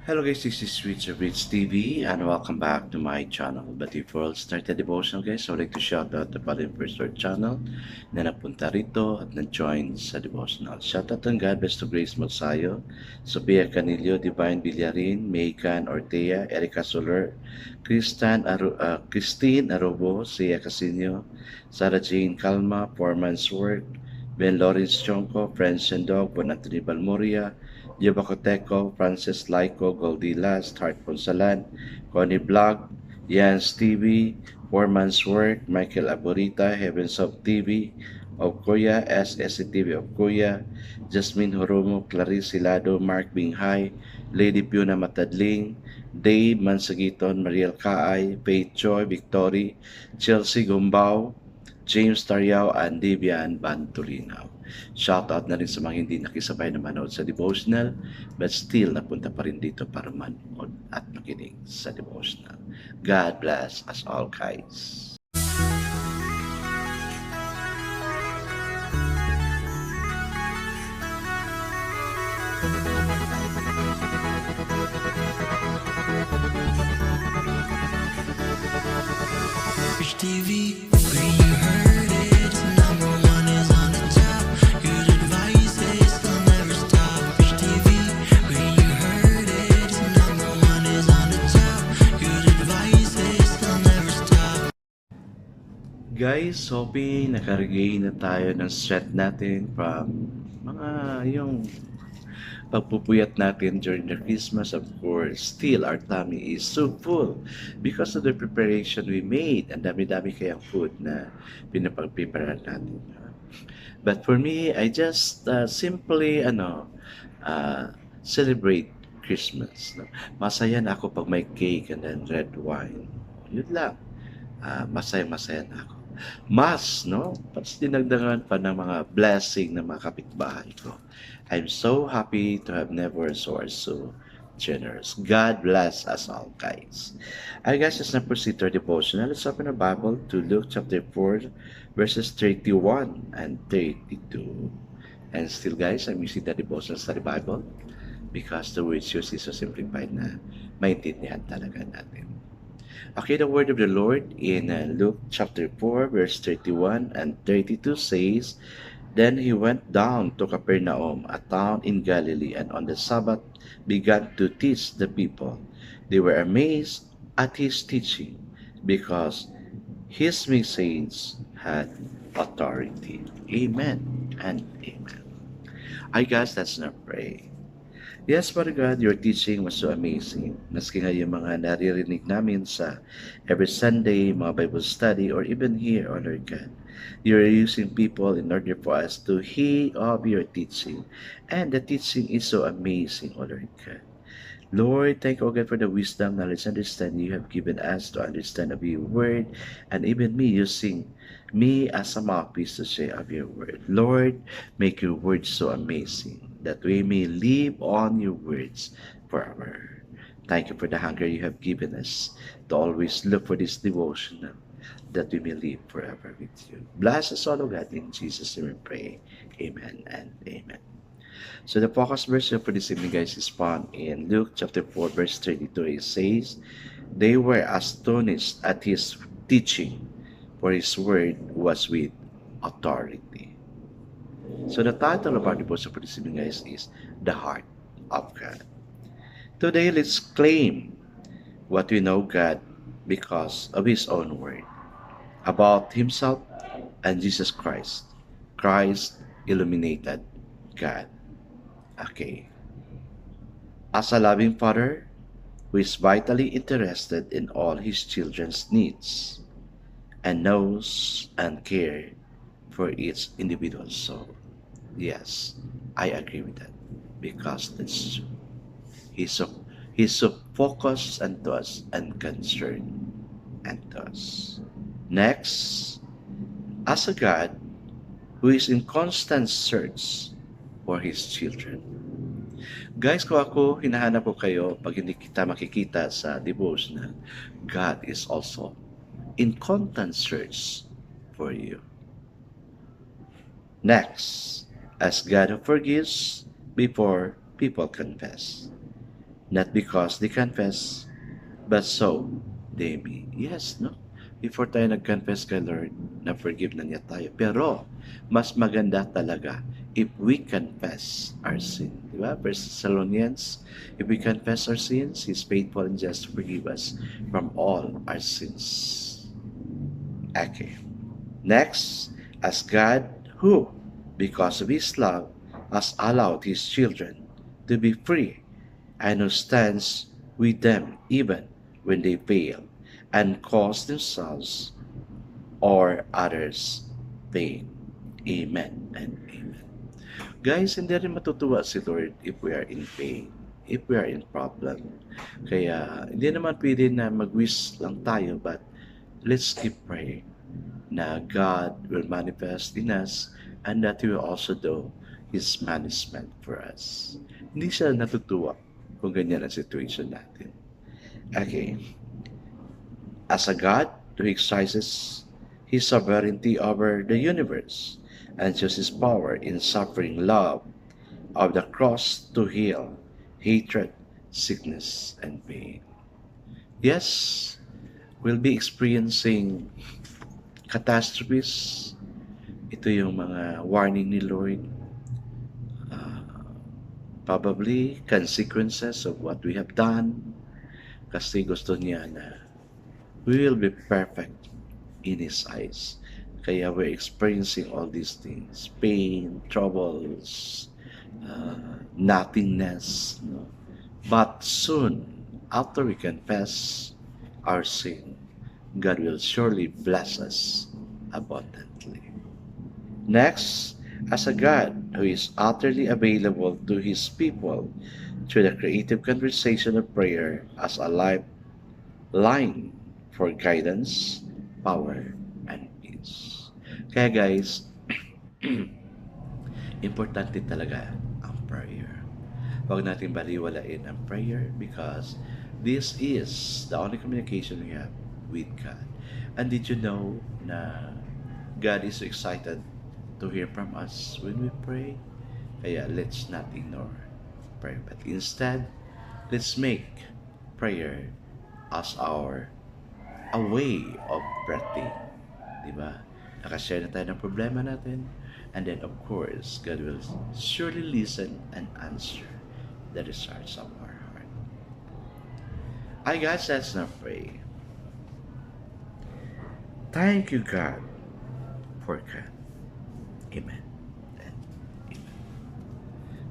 Hello guys, this is Richard Rich TV and welcome back to my channel. But before I start the devotional guys, I would like to shout out the Palim First Word channel na napunta rito at nag-join sa devotional. Shout out ang God bless to Grace Monsayo, Sophia Canillo, Divine Villarin, Maycan Ortea, Erica Soler, Christine Arobo, Sia Casino, Sarah Jane Calma, Foreman's Work, Ben Lawrence Chonko, Friends and Dog, Bon Anthony Balmoria, Gibacoteco, Francis Laico, Goldilas, Hart Ponsalan, Connie Blog, Jans TV, Foreman's Work, Michael Aborita, Heavens of TV, of Kuya, SSCTV of Kuya, Jasmine Horomo, Clarice Hilado, Mark Binghay, Lady Puna Matadling, Dave Mansagiton, Mariel Kaay, Faith Joy, Victory, Chelsea Gumbao, James Tariao, and Debian Bantulinaw. Shoutout na rin sa mga hindi nakisabay na manood sa devotional but still napunta pa rin dito para manood at makinig sa devotional. God bless us all guys. Rich TV, where you heard it, number one is on the top. Good advice is they'll never stop. Rich TV, where you heard it, number one is on the top. Good advice is they'll never stop. Guys, hoping nakaregain na tayo ng sweat natin from mga yung pagpupuyat natin during the Christmas. Of course, still our tummy is so full because of the preparation we made. Ang dami-dami kayang food na pinapag-prepare natin. But for me, I just simply celebrate Christmas. No? Masaya na ako pag may cake and then red wine. Yun lang. Masaya-masaya na ako. Mas, no? Tapos dinagdagan pa ng mga blessing ng mga kapitbahay ko. I'm so happy to have neighbors who are so generous. God bless us all, guys. I guys, let's now proceed to our devotional. Let's open our Bible to Luke chapter 4, verses 31 and 32. And still, guys, I'm using the devotional study Bible because the words used is so simplified na maintindihan talaga natin. Okay, the word of the Lord in Luke chapter 4, verse 31 and 32 says, Then he went down to Capernaum, a town in Galilee, and on the Sabbath began to teach the people. They were amazed at his teaching, because his message had authority. Amen and amen. I guess let's not pray. Yes, Father God, your teaching was so amazing. Maski nga yung mga naririnig namin sa every Sunday, mga Bible study, or even here, oh Lord God, you're using people in order for us to hear of your teaching. And the teaching is so amazing, oh Lord God. Lord, thank you, God, for the wisdom, knowledge, understanding you have given us to understand of your word, and even me using me as a mouthpiece to say of your word. Lord, make your word so amazing that we may live on your words forever. Thank you for the hunger you have given us to always look for this devotional that we may live forever with you. Bless us all, O God, in Jesus' name we pray. Amen and amen. So the focus verse for this evening, guys, is found in Luke chapter 4, verse 32. It says, They were astonished at his teaching, for his word was with authority. So the title of our devotion for this evening, guys, is The Heart of God. Today, let's claim what we know God because of his own word about himself and Jesus Christ. Christ illuminated God. Okay. As a loving father who is vitally interested in all his children's needs and knows and cares for each individual soul. Yes, I agree with that because that's true. He's so focused and to us and concerned and to us. Next, as a God who is in constant search for His children. Guys, kung ako, hinahanap ko kayo pag hindi kita makikita sa devotional, God is also in constant search for you. Next, as God who forgives before people confess. not because they confess, but so they may. Yes, no? Before tayo nag-confess kay Lord, na-forgive na niya tayo. Pero, mas maganda talaga if we confess our sin. Diba? 1 Thessalonians, if we confess our sins, He's faithful and just to forgive us from all our sins. Okay. Next, as God who, because of His love, has allowed His children to be free and who stands with them even when they fail and cause themselves or others pain. Amen and amen. Guys, hindi rin matutuwa si Lord if we are in pain, if we are in problem. Kaya hindi naman pwede na mag-wish lang tayo, but let's keep praying na God will manifest in us and that He will also do His management for us. Hindi siya natutuwa kung ganyan ang situation natin. Okay. As a God who exercises His sovereignty over the universe and shows His power in suffering love of the cross to heal hatred, sickness, and pain. Yes, we'll be experiencing catastrophes. Ito yung mga warning ni Lord. Probably consequences of what we have done. Kasi gusto niya na we will be perfect in His eyes. Kaya we're experiencing all these things. Pain, troubles, nothingness. No? But soon, after we confess our sin, God will surely bless us abundantly. Next, as a God who is utterly available to His people through the creative conversation of prayer as a lifeline for guidance, power, and peace. Kaya guys, importante talaga ang prayer. Huwag natin baliwalain ang prayer because this is the only communication we have with God. And did you know na God is so excited to hear from us when we pray? Kaya let's not ignore prayer, but instead, let's make prayer as a way of breathing. Diba? Nakashare na tayo ng problema natin. And then, of course, God will surely listen and answer the desires of our heart. Alright guys, let's now pray. Thank you, God, for God. Amen. And amen.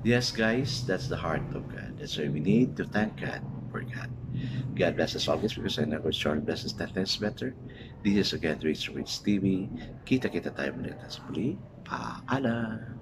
Yes, guys, that's the heart of God. That's why we need to thank God for God. God bless us always because I never short blesses 10 times better. This is again Rich TV. Kita-kita tayo muli. Paalam.